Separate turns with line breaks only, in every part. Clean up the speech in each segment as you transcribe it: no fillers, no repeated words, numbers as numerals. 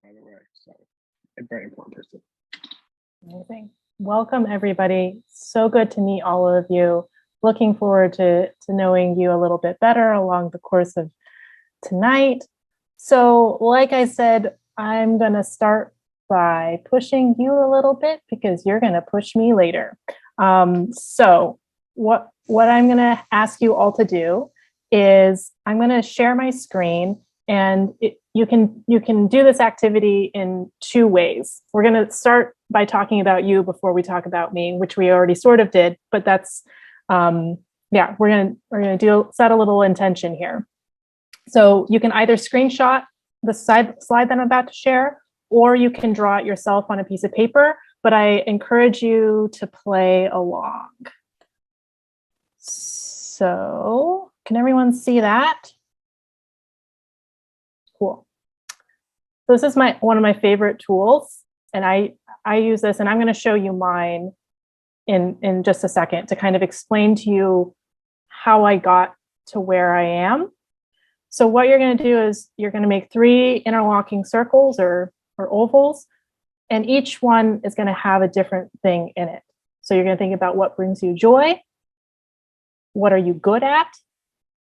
by the way. So a very important person.
Amazing. Welcome, everybody. So good to meet all of you. Looking forward to knowing you a little bit better along the course of tonight. So like I said, I'm going to start by pushing you a little bit because you're going to push me later. So what I'm going to ask you all to do is I'm going to share my screen, and you can do this activity in two ways. We're going to start by talking about you before we talk about me, which we already sort of did, but that's yeah, we're going to set a little intention here. So you can either screenshot the slide that I'm about to share, or you can draw it yourself on a piece of paper, but I encourage you to play along. So can everyone see that? Cool. So this is one of my favorite tools, and I use this, and I'm going to show you mine in just a second to kind of explain to you how I got to where I am. So what you're going to do is you're going to make 3 interlocking circles or ovals, and each one is going to have a different thing in it. So you're going to think about what brings you joy. What are you good at?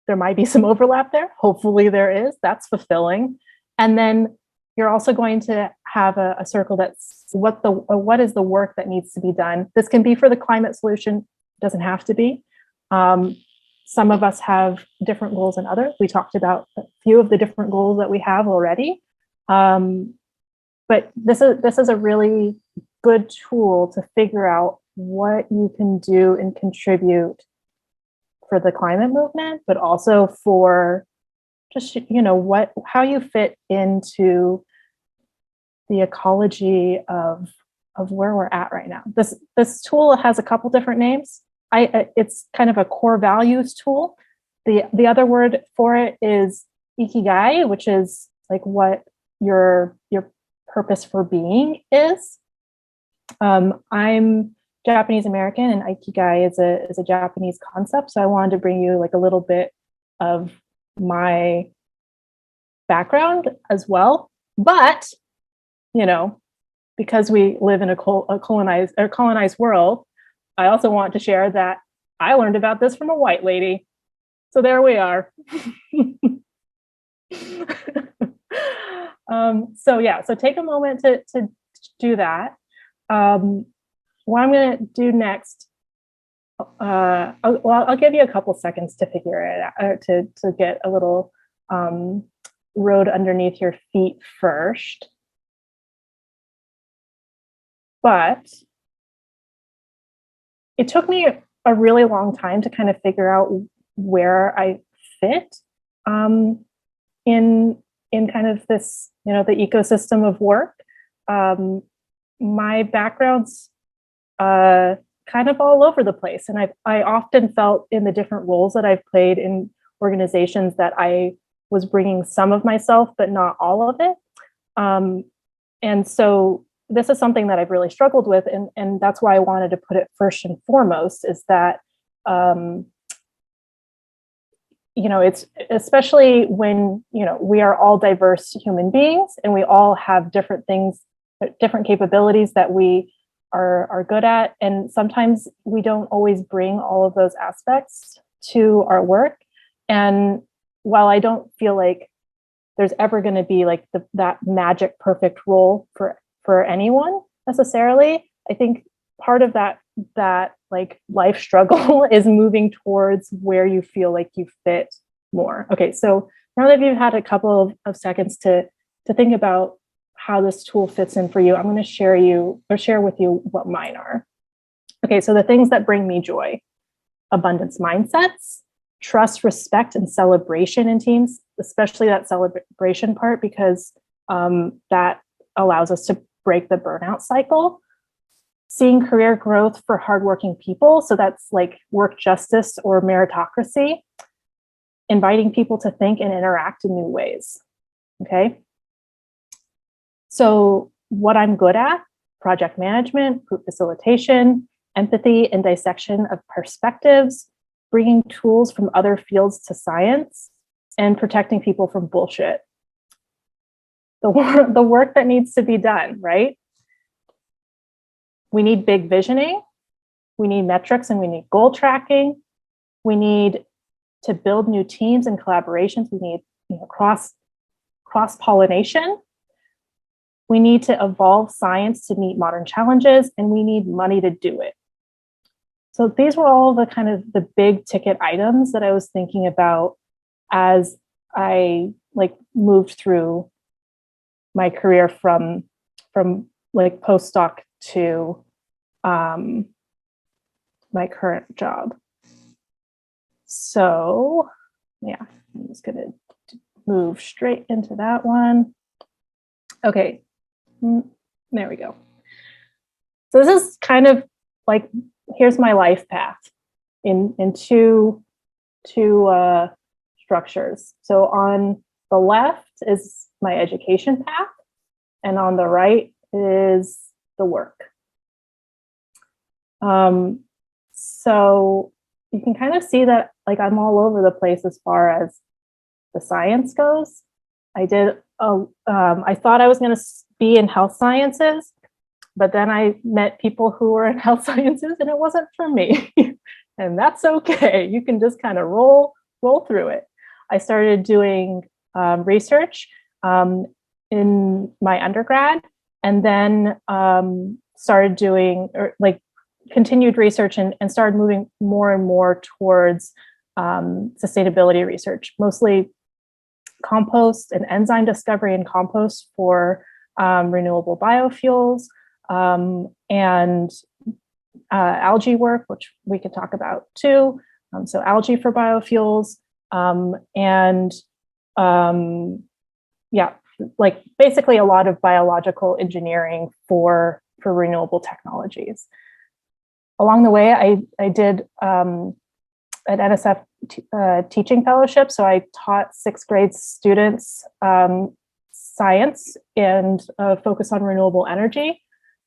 There might be some overlap there. Hopefully there is. That's fulfilling. And then you're also going to have a circle that's what is the work that needs to be done. This can be for the climate solution. It doesn't have to be. Some of us have different goals than others. We talked about a few of the different goals that we have already. But this is a really good tool to figure out what you can do and contribute for the climate movement, but also for just, how you fit into the ecology of where we're at right now. This tool has a couple different names. It's kind of a core values tool. The other word for it is Ikigai, which is like what your purpose for being is. I'm Japanese American, and Ikigai is a Japanese concept. So I wanted to bring you like a little bit of my background as well. But, because we live in a colonized world, I also want to share that I learned about this from a white lady. So there we are. So take a moment to do that. What I'm going to do next, I'll give you a couple seconds to figure it out, to get a little road underneath your feet first. But it took me a really long time to kind of figure out where I fit in kind of this, the ecosystem of work. My background's kind of all over the place, and I often felt in the different roles that I've played in organizations that I was bringing some of myself, but not all of it. And so this is something that I've really struggled with, and that's why I wanted to put it first and foremost, is that, it's especially when, we are all diverse human beings, and we all have different things, different capabilities that we are good at. And sometimes we don't always bring all of those aspects to our work. And while I don't feel like there's ever going to be like that magic perfect role for anyone necessarily, I think part of that like life struggle is moving towards where you feel like you fit more. Okay, so now that you've had a couple of seconds to think about how this tool fits in for you, I'm going to share with you what mine are. Okay, so the things that bring me joy: abundance mindsets, trust, respect, and celebration in teams, especially that celebration part, because that allows us to break the burnout cycle. Seeing career growth for hardworking people, so that's like work justice or meritocracy. Inviting people to think and interact in new ways. Okay. So what I'm good at: project management, group facilitation, empathy and dissection of perspectives, bringing tools from other fields to science, and protecting people from bullshit. the work that needs to be done, right? We need big visioning, we need metrics, and we need goal tracking. We need to build new teams and collaborations. We need, cross-pollination. We need to evolve science to meet modern challenges, and we need money to do it. So these were all the kind of the big ticket items that I was thinking about as I moved through my career from postdoc to my current job. So yeah, I'm just gonna move straight into that one. Okay, there we go. So this is kind of like, here's my life path in two structures. So on the left is my education path, and on the right is the work. So you can kind of see that I'm all over the place as far as the science goes. I thought I was going to be in health sciences, but then I met people who were in health sciences and it wasn't for me. And that's okay. You can just kind of roll through it. I started doing research in my undergrad, and then started doing continued research and started moving more and more towards sustainability research, mostly compost and enzyme discovery and compost for renewable biofuels, and algae work, which we could talk about too. So algae for biofuels, and basically a lot of biological engineering for renewable technologies. Along the way, I did an NSF teaching fellowship. So I taught 6th grade students science and focus on renewable energy.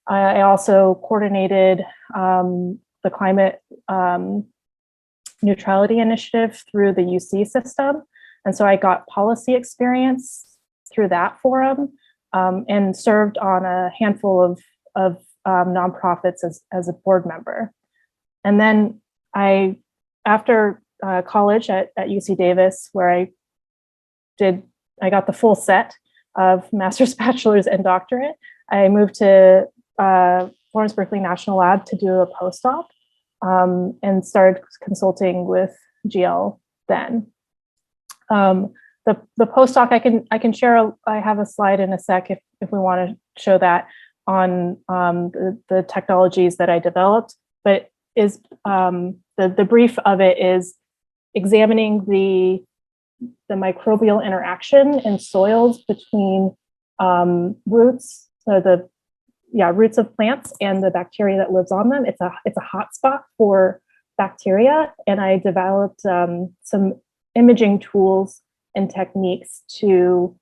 I also coordinated the climate neutrality initiative through the UC system. And so I got policy experience through that forum, and served on a handful of nonprofits as a board member. And then after college at UC Davis, where I got the full set of master's, bachelor's, and doctorate, I moved to Lawrence Berkeley National Lab to do a postdoc, and started consulting with GL then. The postdoc, I can share, I have a slide in a sec if we want to show that on the technologies that I developed, but is the brief of it is examining the microbial interaction in soils between roots, so roots of plants and the bacteria that lives on them. It's a hotspot for bacteria, and I developed some imaging tools and techniques to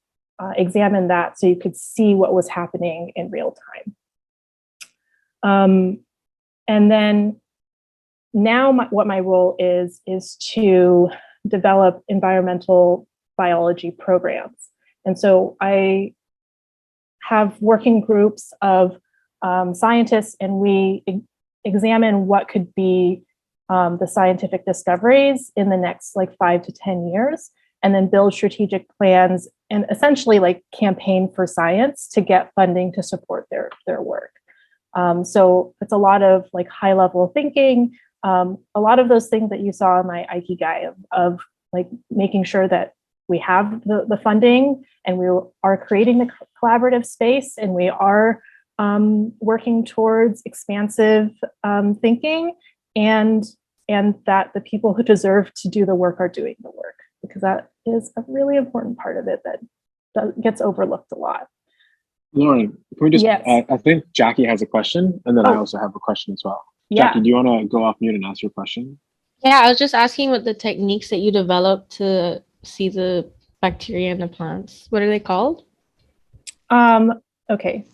examine that so you could see what was happening in real time. And then now what my role is to develop environmental biology programs. And so I have working groups of scientists, and we examine what could be the scientific discoveries in the next 5 to 10 years, and then build strategic plans and essentially campaign for science to get funding to support their work. So it's a lot of high level thinking, a lot of those things that you saw in my Ikigai of making sure that we have the funding, and we are creating the collaborative space, and we are working towards expansive thinking, and that the people who deserve to do the work are doing the work, because that is a really important part of it that gets overlooked a lot.
Lauren, can we just,
yes.
I think Jackie has a question, and then I also have a question as well.
Yeah.
Jackie, do you want to go off mute and ask your question?
Yeah, I was just asking what the techniques that you developed to see the bacteria in the plants. What are they called?
Okay,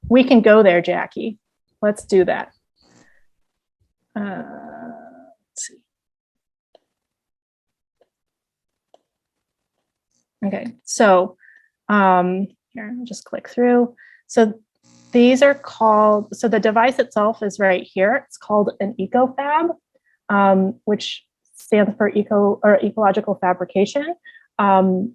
we can go there, Jackie. Let's do that. Let's see. Okay, so here, I'll just click through. So these are called, so the device itself is right here. It's called an EcoFab, which stands for ecological fabrication. So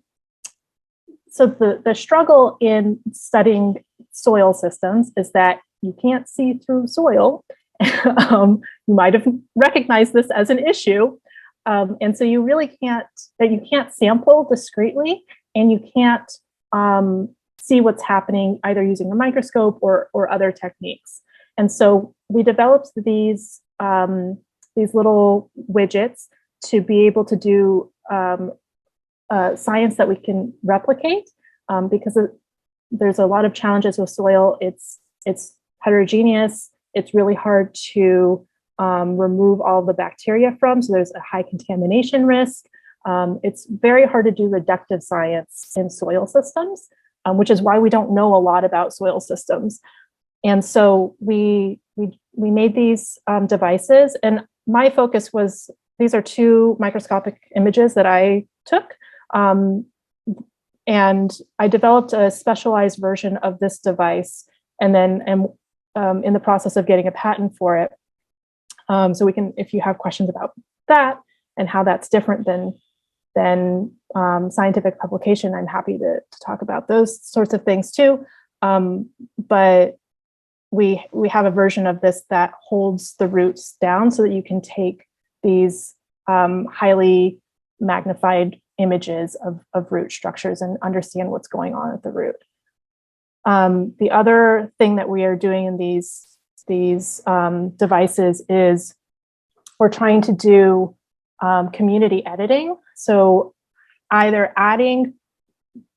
the struggle in studying soil systems is that you can't see through soil. You might have recognized this as an issue. And so you really can't sample discretely, and you can't see what's happening either using a microscope or other techniques. And so we developed these little widgets to be able to do science that we can replicate, because there's a lot of challenges with soil. It's heterogeneous. It's really hard to remove all the bacteria from, so there's a high contamination risk. It's very hard to do reductive science in soil systems, which is why we don't know a lot about soil systems. And so we made these devices, and my focus was, these are 2 microscopic images that I took. And I developed a specialized version of this device, and then am in the process of getting a patent for it. So we can, if you have questions about that and how that's different than scientific publication, I'm happy to talk about those sorts of things too. But we have a version of this that holds the roots down so that you can take these highly magnified images of root structures and understand what's going on at the root. The other thing that we are doing in these devices is we're trying to do community editing. So either adding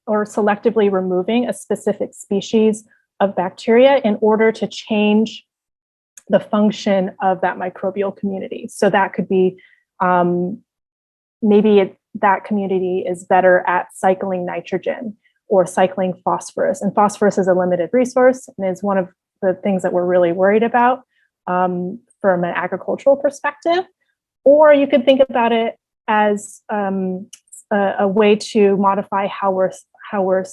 or selectively removing a specific species of bacteria in order to change the function of that microbial community. So that could be maybe that community is better at cycling nitrogen or cycling phosphorus. And phosphorus is a limited resource and is one of the things that we're really worried about from an agricultural perspective. Or you could think about it as a way to modify how we're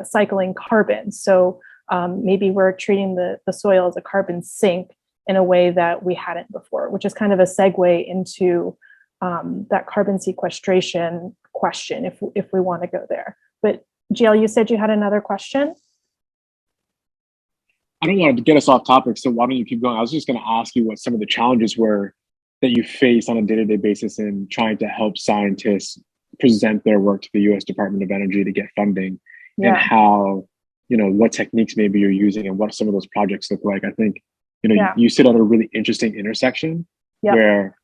cycling carbon. So maybe we're treating the soil as a carbon sink in a way that we hadn't before, which is kind of a segue into that carbon sequestration question, if we want to go there. But Jill, you said you had another question?
I don't want to get us off topic, so why don't you keep going? I was just going to ask you what some of the challenges were that you face on a day-to-day basis in trying to help scientists present their work to the U.S. Department of Energy to get funding, and how, what techniques maybe you're using and what some of those projects look like. I think, you sit at a really interesting intersection where,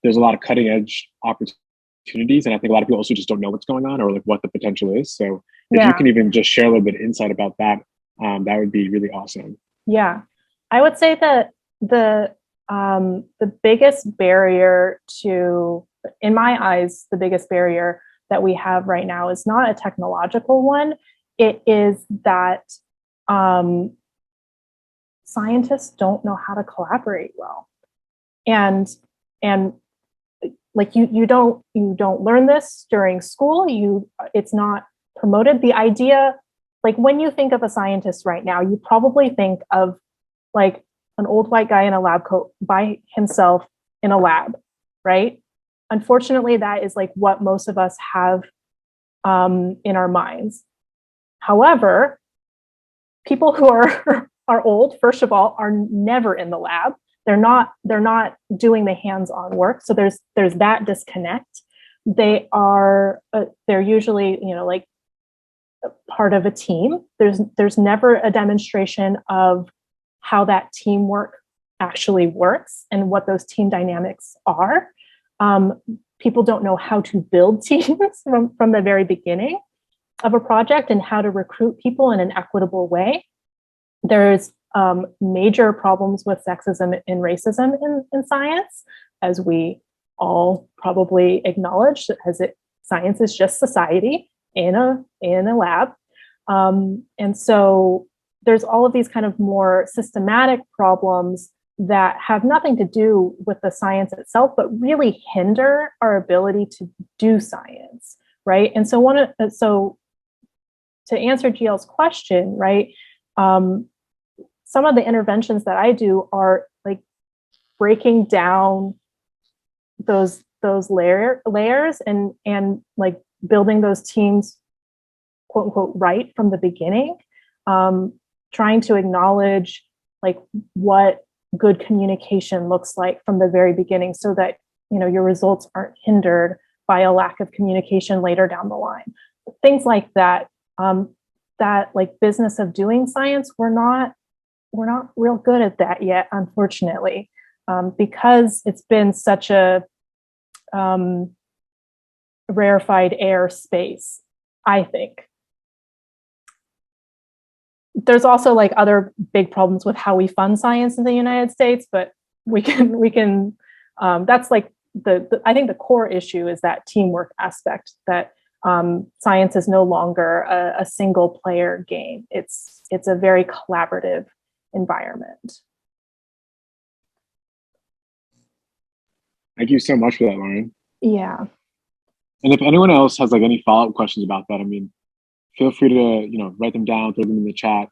there's a lot of cutting edge opportunities. And I think a lot of people also just don't know what's going on or like what the potential is. So if you can even just share a little bit of insight about that, that would be really awesome.
Yeah, I would say that the biggest barrier to, in my eyes, the biggest barrier that we have right now is not a technological one. It is that scientists don't know how to collaborate well. And like you don't learn this during school. It's not promoted. The idea, like when you think of a scientist right now, you probably think of like an old white guy in a lab coat by himself in a lab, right? Unfortunately, that is like what most of us have in our minds. However, people who are old, first of all, are never in the lab. They're not doing the hands-on work. So there's that disconnect. They're usually, like part of a team. There's never a demonstration of how that teamwork actually works and what those team dynamics are. People don't know how to build teams from the very beginning of a project and how to recruit people in an equitable way. There's major problems with sexism and racism in science, as we all probably acknowledge, science is just society in a lab. And so there's all of these kind of more systematic problems that have nothing to do with the science itself, but really hinder our ability to do science, right? And so to answer GL's question, right? Some of the interventions that I do are like breaking down those layers and like building those teams, quote unquote, right from the beginning, trying to acknowledge like what good communication looks like from the very beginning, so that your results aren't hindered by a lack of communication later down the line. Things like that. That like business of doing science, we're not real good at that yet, unfortunately, because it's been such a rarefied air space, I think. There's also like other big problems with how we fund science in the United States, but we can that's like I think the core issue is that teamwork aspect, that science is no longer a single player game. It's a very collaborative environment.
Thank you so much for that, Lauren.
Yeah.
And if anyone else has like any follow-up questions about that, I mean, feel free to, write them down, throw them in the chat.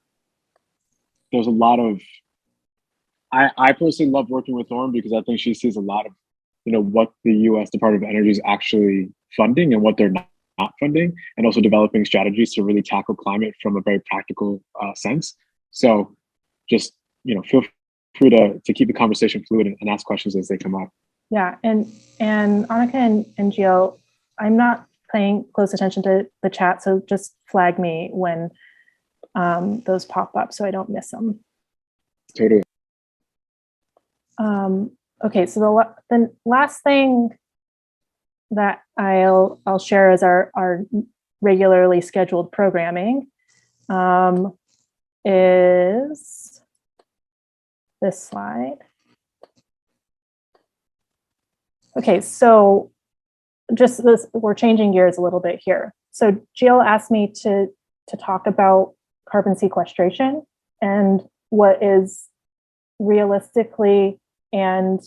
There's a lot of, I personally love working with Lauren because I think she sees a lot of, what the U.S. Department of Energy is actually funding and what they're not funding, and also developing strategies to really tackle climate from a very practical sense. So just, feel free to keep the conversation fluid and ask questions as they come up.
Yeah, and Annika and Gio, I'm not paying close attention to the chat, so just flag me when those pop up so I don't miss them.
Totally.
Okay, so the last thing that I'll share is our regularly scheduled programming is this slide. Okay, so just this, we're changing gears a little bit here. So Jill asked me to talk about carbon sequestration and what is realistically and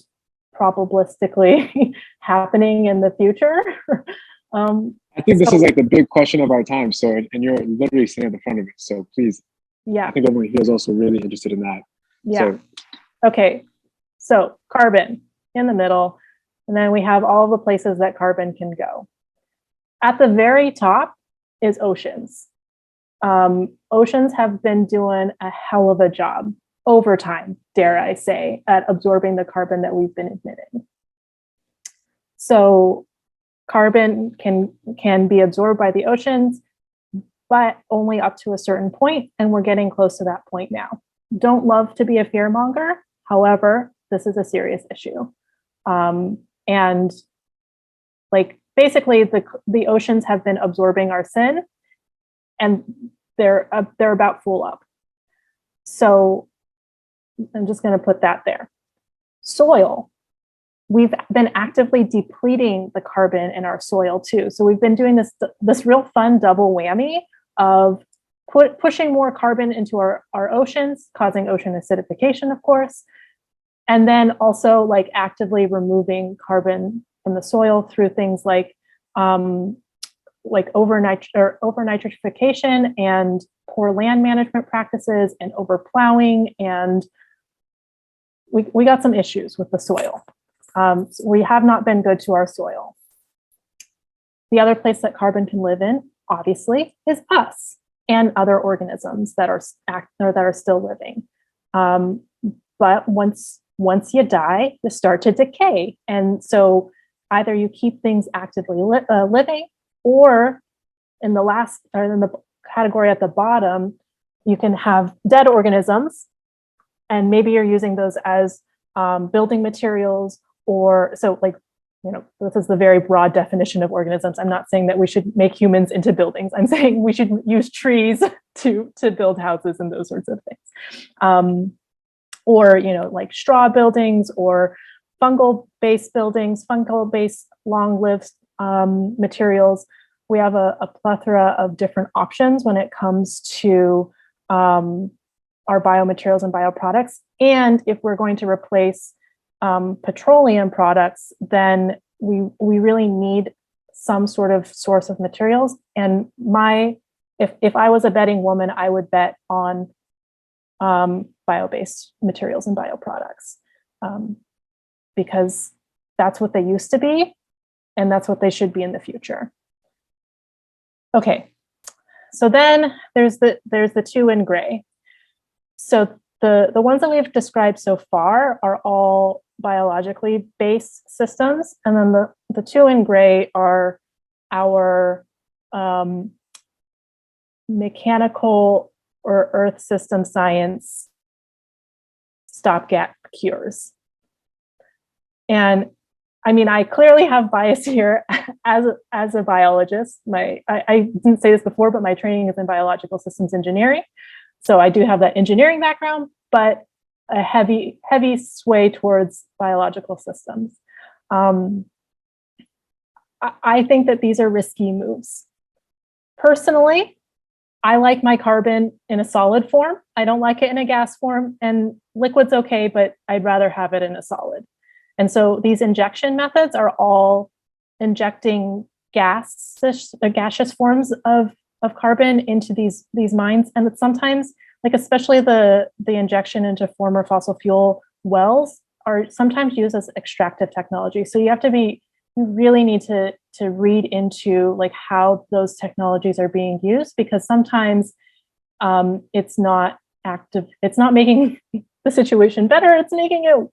probabilistically happening in the future.
I think this is like the big question of our time. So, and you're literally sitting at the front of it. So please,
yeah,
I think everyone here is also really interested in that.
Yeah.
So,
okay. So carbon in the middle, and then we have all the places that carbon can go. At the very top is oceans. Oceans have been doing a hell of a job over time, dare I say, at absorbing the carbon that we've been emitting. So carbon can be absorbed by the oceans, but only up to a certain point, and we're getting close to that point now. Don't love to be a fearmonger. However, this is a serious issue. And like basically the oceans have been absorbing our sin, and they're about full up. So I'm just going to put that there. Soil. We've been actively depleting the carbon in our soil too. So we've been doing this real fun double whammy of pushing more carbon into our oceans, causing ocean acidification, of course, and then also like actively removing carbon from the soil through things like over-nitrification and poor land management practices and over-plowing, and we got some issues with the soil. So we have not been good to our soil. The other place that carbon can live in, obviously, is us and other organisms that are still living. But once you die, you start to decay, and so either you keep things actively living, or in the category at the bottom, you can have dead organisms, and maybe you're using those as building materials, or so like, this is the very broad definition of organisms. I'm not saying that we should make humans into buildings. I'm saying we should use trees to build houses and those sorts of things. Or, like straw buildings or fungal-based buildings, fungal-based long-lived materials. We have a plethora of different options when it comes to our biomaterials and bioproducts. And if we're going to replace petroleum products, then we really need some sort of source of materials. And my if I was a betting woman, I would bet on bio-based materials and bioproducts, because that's what they used to be, and that's what they should be in the future. Okay, so then there's the two in gray. So the ones that we've described so far are all biologically based systems, and then the two in gray are our mechanical or earth system science stopgap cures. And I mean, I clearly have bias here as a biologist. I didn't say this before, but my training is in biological systems engineering. So I do have that engineering background, but a heavy sway towards biological systems. I think that these are risky moves. Personally, I like my carbon in a solid form. I don't like it in a gas form, and liquid's okay, but I'd rather have it in a solid. And so these injection methods are all injecting gaseous forms of carbon into these mines. And it's sometimes, like especially the injection into former fossil fuel wells are sometimes used as extractive technology. So you really need to read into like how those technologies are being used, because sometimes it's not active. It's not making the situation better. It's making it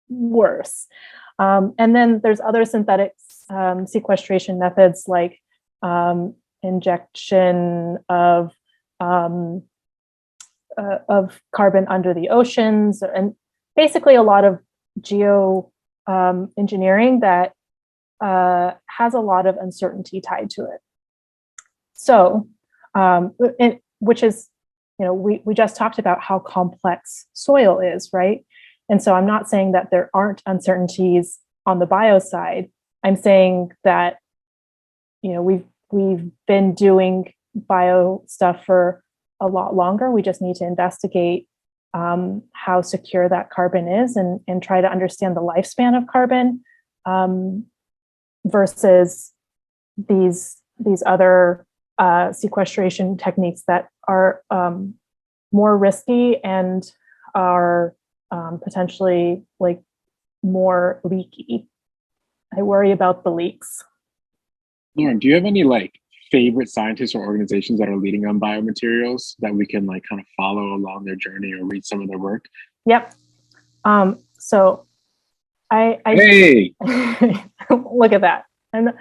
worse. And then there's other synthetic sequestration methods like injection of carbon under the oceans, and basically a lot of geo engineering that has a lot of uncertainty tied to it. So, which is, we just talked about how complex soil is, right? And so I'm not saying that there aren't uncertainties on the bio side. I'm saying that, we've been doing bio stuff for a lot longer. We just need to investigate how secure that carbon is and try to understand the lifespan of carbon versus these other sequestration techniques that are more risky and are potentially like more leaky. I worry about the leaks.
Lauren, do you have any like favorite scientists or organizations that are leading on biomaterials that we can like kind of follow along their journey or read some of their work?
Yep. So I
hey,
look at that. And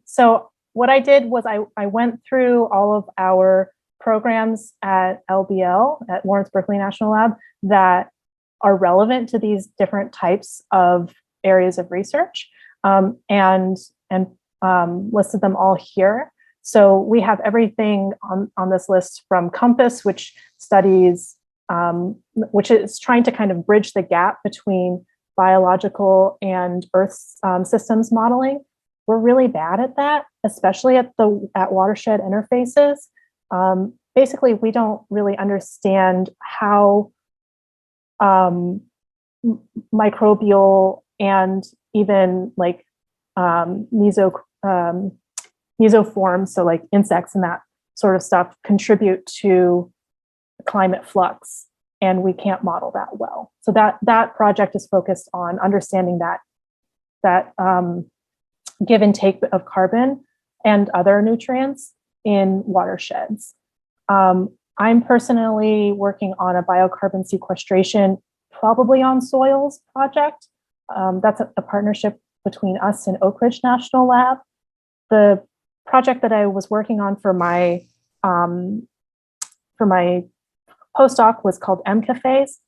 so what I did was I went through all of our programs at LBL, at Lawrence Berkeley National Lab, that are relevant to these different types of areas of research, and listed them all here. So we have everything on this list from Compass, which studies, which is trying to kind of bridge the gap between biological and Earth systems modeling. We're really bad at that, especially at watershed interfaces. Basically, we don't really understand how microbial and even like mesoforms, so like insects and that sort of stuff, contribute to climate flux, and we can't model that well. So that project is focused on understanding that give and take of carbon and other nutrients in watersheds. I'm personally working on a biocarbon sequestration, probably on soils project. That's a partnership between us and Oak Ridge National Lab. The project that I was working on for my postdoc was called MCAFEs.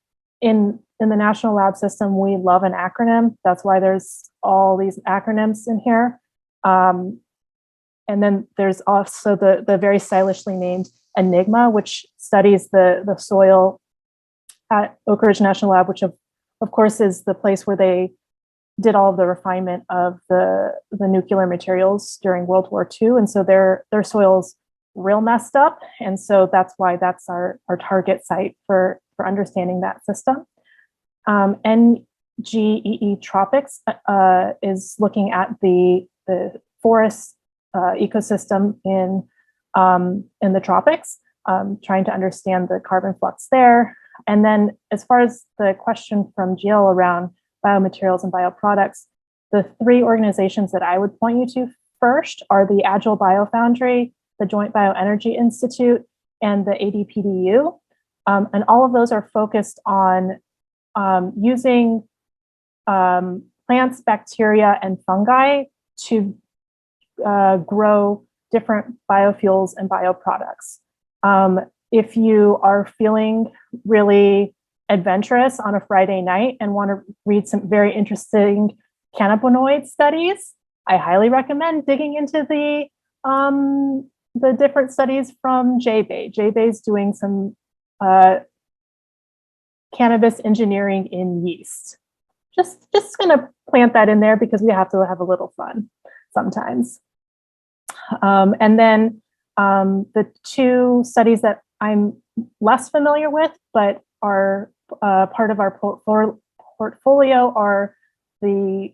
In the National Lab system, we love an acronym. That's why there's all these acronyms in here. And then there's also the very stylishly named Enigma, which studies the soil at Oak Ridge National Lab, which of course is the place where they did all of the refinement of the nuclear materials during World War II. And so their soil's real messed up. And so that's why that's our target site for understanding that system. NGEE Tropics is looking at the forest ecosystem in in the tropics, trying to understand the carbon flux there. And then as far as the question from Jill around biomaterials and bioproducts, the three organizations that I would point you to first are the Agile Biofoundry, the Joint Bioenergy Institute, and the ADPDU. And all of those are focused on using plants, bacteria, and fungi to grow different biofuels and bioproducts. If you are feeling really adventurous on a Friday night and want to read some very interesting cannabinoid studies, I highly recommend digging into the different studies from JBay. JBay's doing some cannabis engineering in yeast. Just gonna plant that in there because we have to have a little fun sometimes. And then the two studies that I'm less familiar with, but are part of our portfolio are the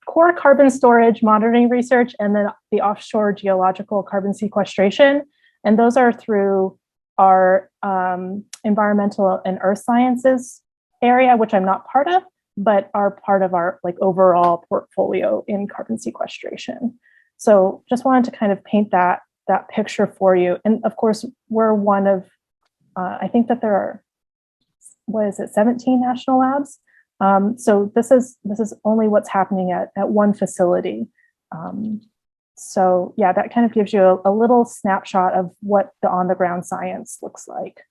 core carbon storage monitoring research, and then the offshore geological carbon sequestration. And those are through our environmental and earth sciences area, which I'm not part of, but are part of our overall portfolio in carbon sequestration. So just wanted to kind of paint that picture for you. And of course, we're one of, I think that there are, 17 national labs. So this is only what's happening at one facility. So yeah, that kind of gives you a little snapshot of what the on-the-ground science looks like.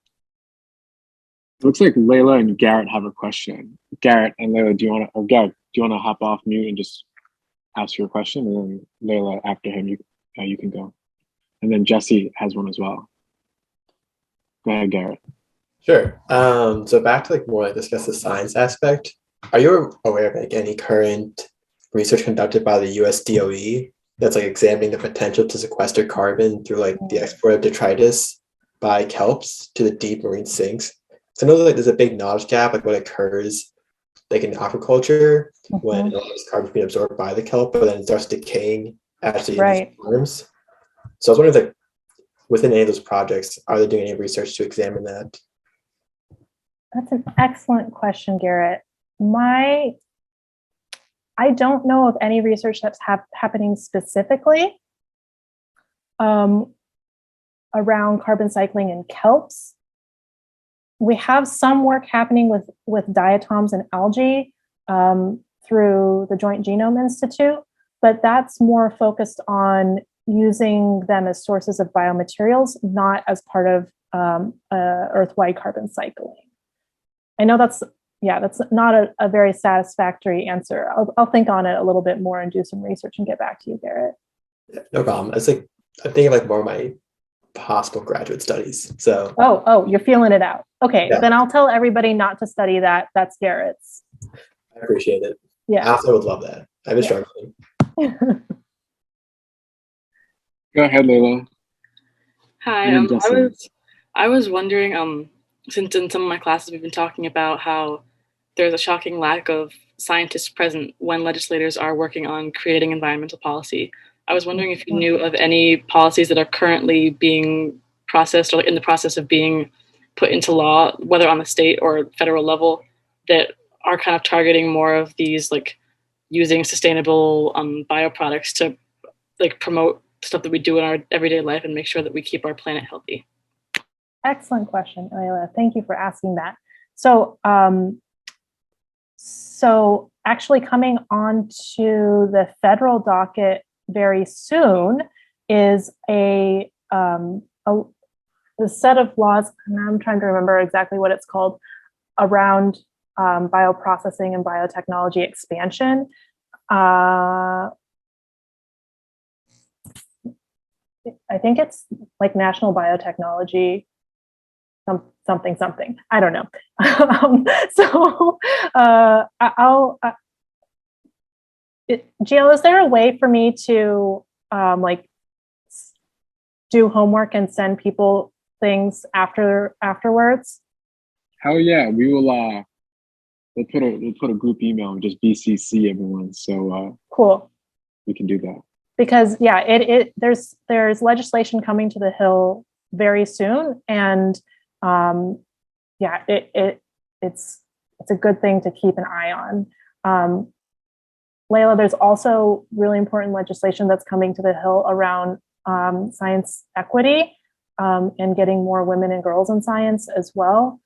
It looks like Layla and Garrett have a question. Garrett and Layla, do you want to hop off mute and just ask your question? And then Layla, after him, you can go. And then Jesse has one as well. Go ahead, Garrett.
Sure. So back to more discuss the science aspect. Are you aware of any current research conducted by the US DOE that's examining the potential to sequester carbon through the export of detritus by kelps to the deep marine sinks? So I know there's a big knowledge gap, what occurs in aquaculture when all this carbon is being absorbed by the kelp, but then it starts decaying actually in these farms. So I was wondering, within any of those projects, are they doing any research to examine that?
That's an excellent question, Garrett. I don't know of any research that's happening specifically around carbon cycling in kelps. We have some work happening with diatoms and algae through the Joint Genome Institute, but that's more focused on using them as sources of biomaterials, not as part of Earth-wide carbon cycling. I know that's not a very satisfactory answer. I'll think on it a little bit more and do some research and get back to you, Garrett.
Yeah, no problem. I'm thinking more of my possible graduate studies. So
oh, you're feeling it out. Okay,
yeah.
Then I'll tell everybody not to study that. That's Garrett's.
I appreciate it.
Yeah,
I also would love that. I've been struggling.
Go ahead, Layla.
Hi. I was wondering, since in some of my classes we've been talking about how there's a shocking lack of scientists present when legislators are working on creating environmental policy. I was wondering if you knew of any policies that are currently being processed or in the process of being put into law, whether on the state or federal level, that are kind of targeting more of these using sustainable bioproducts to promote stuff that we do in our everyday life and make sure that we keep our planet healthy.
Excellent question, Layla. Thank you for asking that. So, actually coming on to the federal docket very soon is a set of laws, and I'm trying to remember exactly what it's called, around bioprocessing and biotechnology expansion. I think it's National Biotechnology something. I don't know. Jill, is there a way for me to do homework and send people things afterwards?
Hell yeah, we will. We'll put a group email and just BCC everyone. So
cool.
We can do that.
because there's legislation coming to the Hill very soon, and it's a good thing to keep an eye on. Layla, there's also really important legislation that's coming to the Hill around science equity and getting more women and girls in science as well.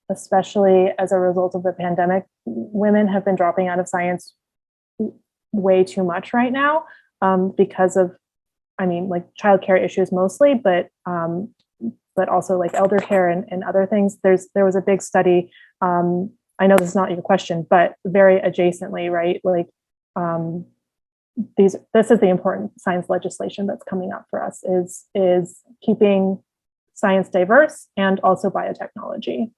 Especially as a result of the pandemic, women have been dropping out of science way too much right now because of, like childcare issues mostly, but also like elder care and other things. There was a big study. I know this is not your question, but very adjacently, right? Like this is the important science legislation that's coming up for us is keeping science diverse and also biotechnology.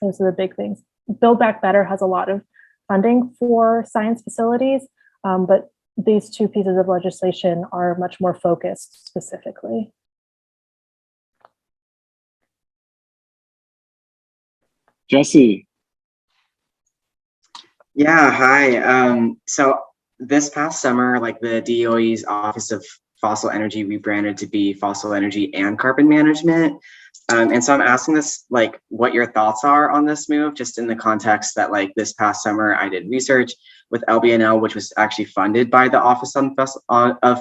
Those are the big things. Build Back Better has a lot of funding for science facilities, but these two pieces of legislation are much more focused specifically.
Jesse.
Yeah, hi. So this past summer, like the DOE's Office of Fossil Energy rebranded to be Fossil Energy and Carbon Management. And so I'm asking this, like, what your thoughts are on this move, just in the context that, like, this past summer I did research with LBNL, which was actually funded by the Office of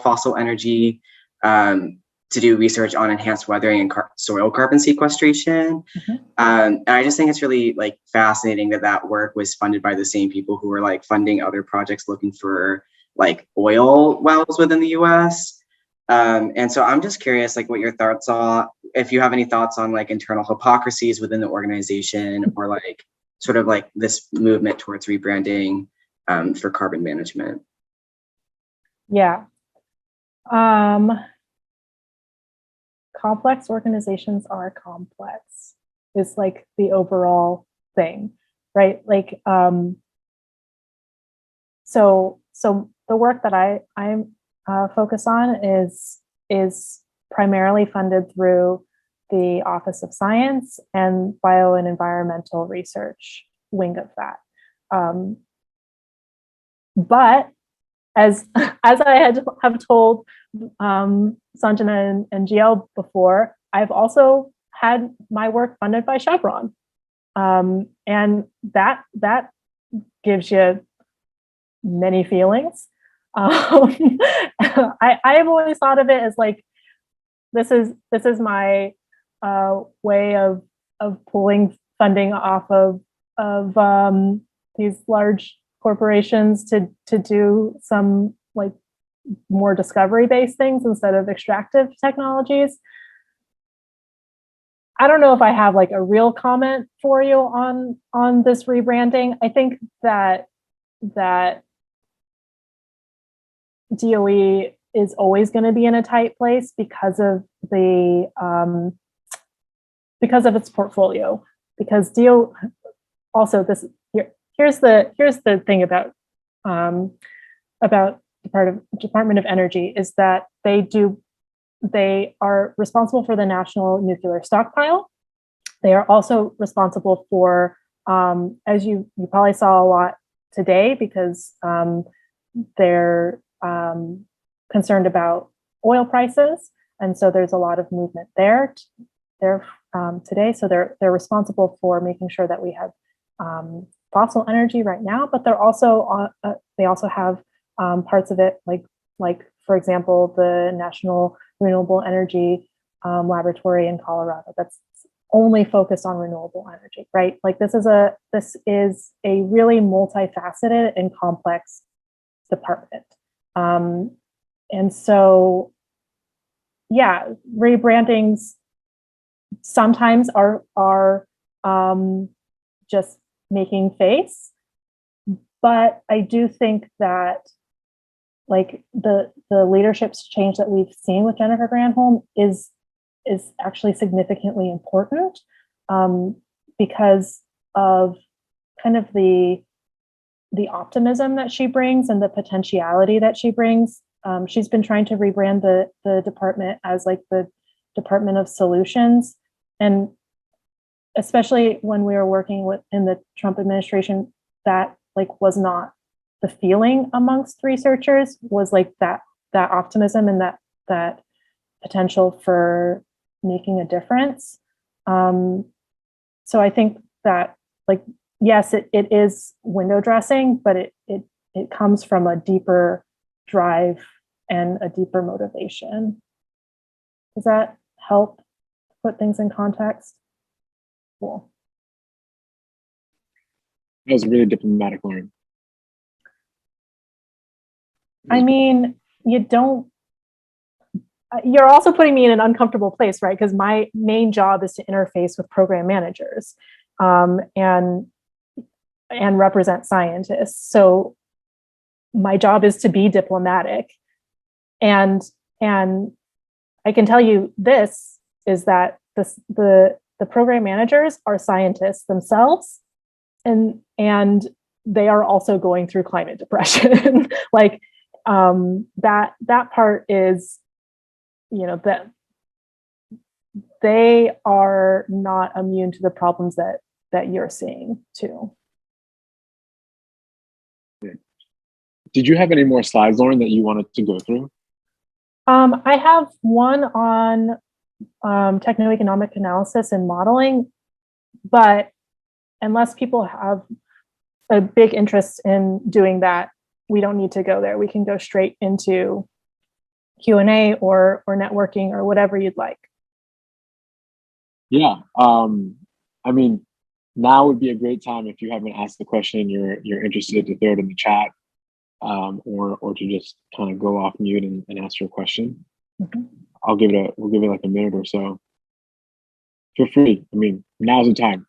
Fossil Energy to do research on enhanced weathering and soil carbon sequestration.
Mm-hmm.
And I just think it's really like fascinating that work was funded by the same people who were like funding other projects looking for like oil wells within the US. And so I'm just curious, like, what your thoughts are, if you have any thoughts on like internal hypocrisies within the organization, or like sort of like this movement towards rebranding for carbon management.
Yeah. Complex organizations are complex is like the overall thing, right? Like, so the work that I focus on is primarily funded through the Office of Science and Bio and Environmental Research wing of that. But as I have told Sanjana and GL before, I've also had my work funded by Chevron, and that gives you many feelings. I've always thought of it as like this is my way of pulling funding off of these large corporations to do some like more discovery-based things instead of extractive technologies. I don't know if I have like a real comment for you on this rebranding. I think that DOE is always going to be in a tight place because of its portfolio. Because DOE also here's the thing about Department of Energy is that they are responsible for the national nuclear stockpile. They are also responsible for, as you probably saw a lot today, because they're concerned about oil prices, and so there's a lot of movement there today. So they're responsible for making sure that we have fossil energy right now, but they also have parts of it like for example the National Renewable Energy Laboratory in Colorado that's only focused on renewable energy, right? Like this is a really multifaceted and complex department, and so yeah, rebrandings sometimes are just making face, but I do think that like the leadership change that we've seen with Jennifer Granholm is actually significantly important because of kind of the optimism that she brings and the potentiality that she brings. She's been trying to rebrand the department as like the Department of Solutions, and especially when we were working in the Trump administration, that like was not the feeling amongst researchers, was like that optimism and that potential for making a difference. So I think that, like, yes, it is window dressing, but it comes from a deeper drive and a deeper motivation. Does that help put things in context? Cool.
That was really diplomatic, Lauren.
I mean, you're also putting me in an uncomfortable place, right? Because my main job is to interface with program managers and represent scientists. So my job is to be diplomatic. And I can tell you this is that the program managers are scientists themselves, and they are also going through climate depression. Like that part is, that they are not immune to the problems that you're seeing too.
Did you have any more slides, Lauren, that you wanted to go through?
I have one on techno-economic analysis and modeling, but unless people have a big interest in doing that, we don't need to go there. We can go straight into Q&A or networking or whatever you'd like.
Yeah. I mean, now would be a great time if you haven't asked the question and you're interested to throw it in the chat, or to just kind of go off mute and ask your question. Mm-hmm. We'll give it like a minute or so. Feel free. I mean, now's the time.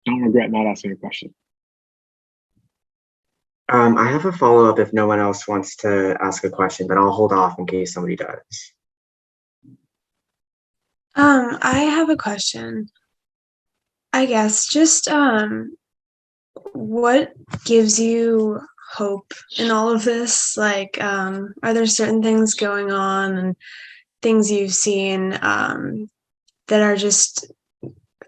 Don't regret not asking a question.
I have a follow-up if no one else wants to ask a question, but I'll hold off in case somebody does.
I have a question. I guess just what gives you hope in all of this? Like, are there certain things going on and things you've seen that are just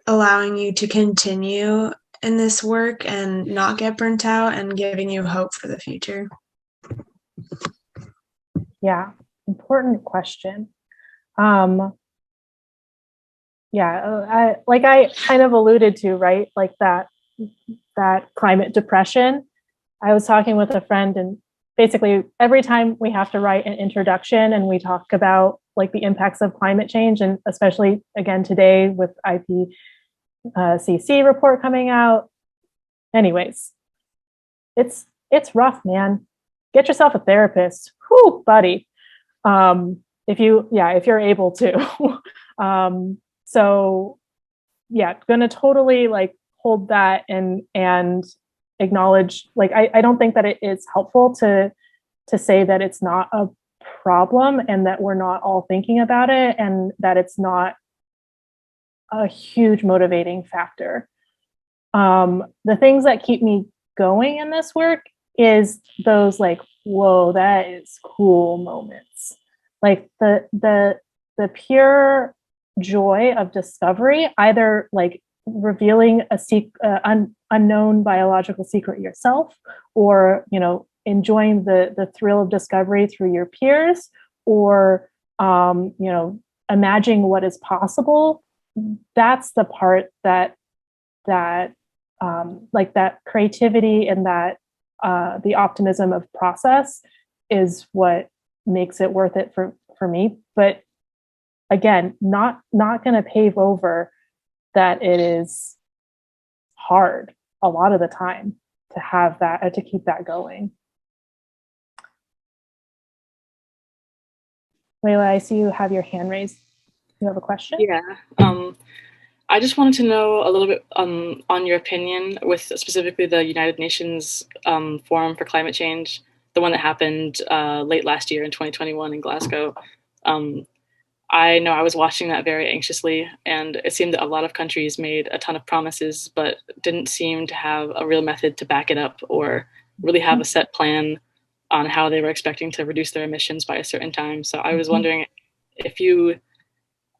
allowing you to continue in this work and not get burnt out and giving you hope for the future?
Yeah, important question. Yeah, I kind of alluded to, right? Like that climate depression. I was talking with a friend, and basically every time we have to write an introduction and we talk about like the impacts of climate change, and especially again today with IPCC report coming out. Anyways, it's rough, man. Get yourself a therapist. Whew, buddy. If you're able to. So yeah, gonna totally like hold that and acknowledge, like, I don't think that it is helpful to say that it's not a problem and that we're not all thinking about it and that it's not a huge motivating factor. The things that keep me going in this work is those like, whoa, that is cool moments. Like the pure joy of discovery, either like revealing a unknown biological secret yourself, or enjoying the thrill of discovery through your peers, or imagining what is possible. That's the part that like that creativity and that the optimism of process is what makes it worth it for me. But again, not going to pave over that it is hard a lot of the time to have that, to keep that going. Layla, I see you have your hand raised. You have a question?
Yeah. I just wanted to know a little bit on your opinion with specifically the United Nations Forum for Climate Change, the one that happened late last year in 2021 in Glasgow. I know I was watching that very anxiously, and it seemed that a lot of countries made a ton of promises, but didn't seem to have a real method to back it up or really have a set plan on how they were expecting to reduce their emissions by a certain time. So I was wondering if you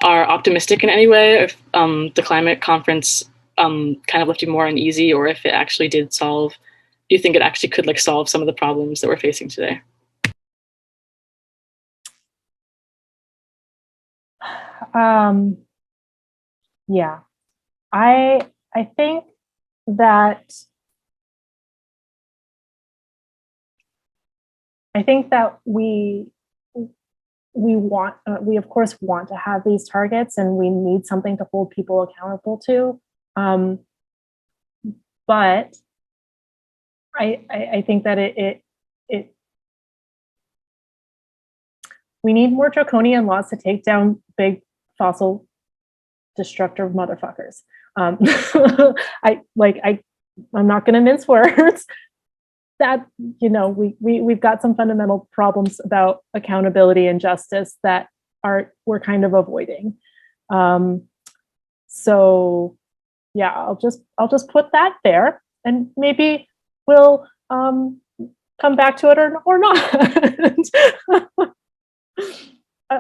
are optimistic in any way, if the climate conference kind of left you more uneasy, or if it actually did solve do you think it actually could like solve some of the problems that we're facing today?
Yeah, I think that we of course want to have these targets, and we need something to hold people accountable to. But I think that we need more draconian laws to take down big fossil destructive motherfuckers. I'm not going to mince words. That, you know, we've got some fundamental problems about accountability and justice that we're kind of avoiding. So yeah, I'll just put that there, and maybe we'll come back to it or not.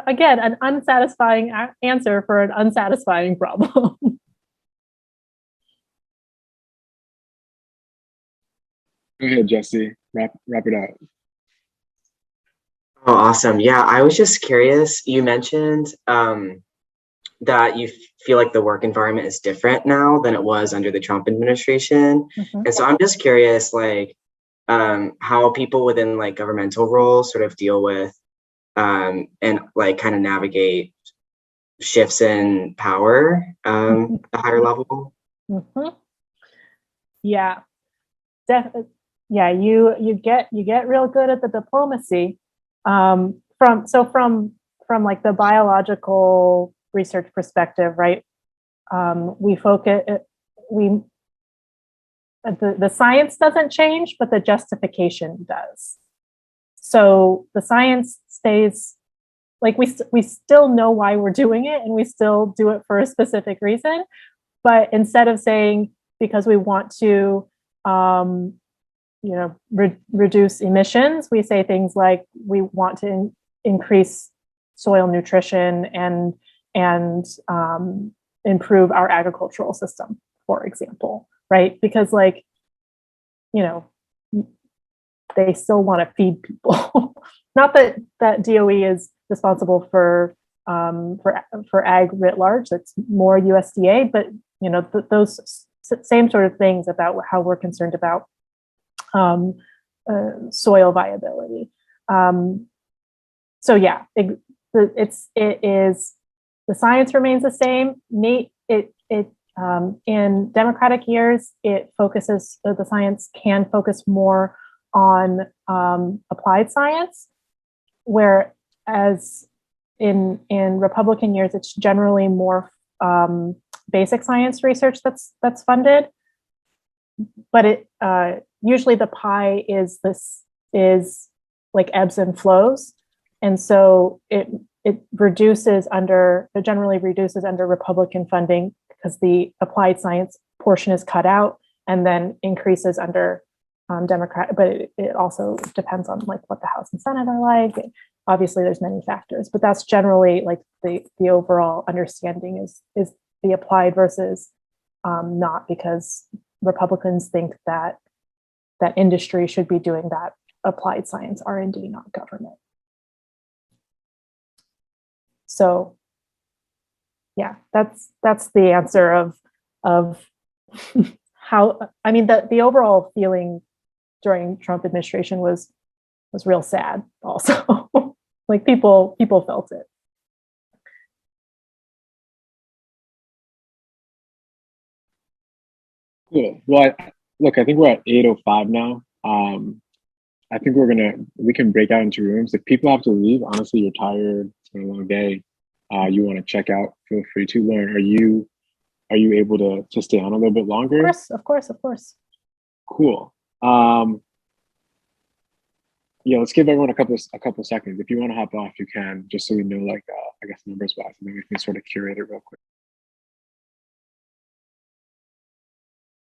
Again, an unsatisfying answer for an unsatisfying problem.
Go ahead, Jesse. Wrap it up.
Oh, awesome. Yeah, I was just curious. You mentioned that you feel like the work environment is different now than it was under the Trump administration. Mm-hmm. And so I'm just curious, like, how people within like governmental roles sort of deal with and like kind of navigate shifts in power at a higher level.
Mm-hmm. Yeah, definitely. Yeah, you get real good at the diplomacy. From like the biological research perspective, right? The science doesn't change, but the justification does. So the science stays, like we still know why we're doing it, and we still do it for a specific reason. But instead of saying because we want to, reduce emissions, we say things like we want to increase soil nutrition and improve our agricultural system, for example, right? Because like, you know, they still want to feed people. Not that DOE is responsible for ag writ large. That's more USDA, but you know those same sort of things about how we're concerned about soil viability. So yeah, it is the science remains the same. In democratic years, the science can focus more on applied science, whereas in Republican years, it's generally more basic science research that's funded. But it usually the pie is like ebbs and flows, and so it generally reduces under Republican funding because the applied science portion is cut out, and then increases under Democrat. But it also depends on like what the House and Senate are like. Obviously, there's many factors, but that's generally like the overall understanding is the applied versus not, because Republicans think that industry should be doing that applied science R&D, not government. So yeah, that's the answer of how, I mean, the overall feeling during Trump administration was real sad also. Like people felt it.
Cool. Well, look, I think we're at 8:05 now. I think we can break out into rooms. If people have to leave, honestly, you're tired, it's been a long day, you want to check out, feel free to. Lauren, are you able to stay on a little bit longer?
Of course.
Cool. Yeah, let's give everyone a couple seconds. If you want to hop off, you can, just so we know, like, I guess numbers wise, and then we can sort of curate it real quick.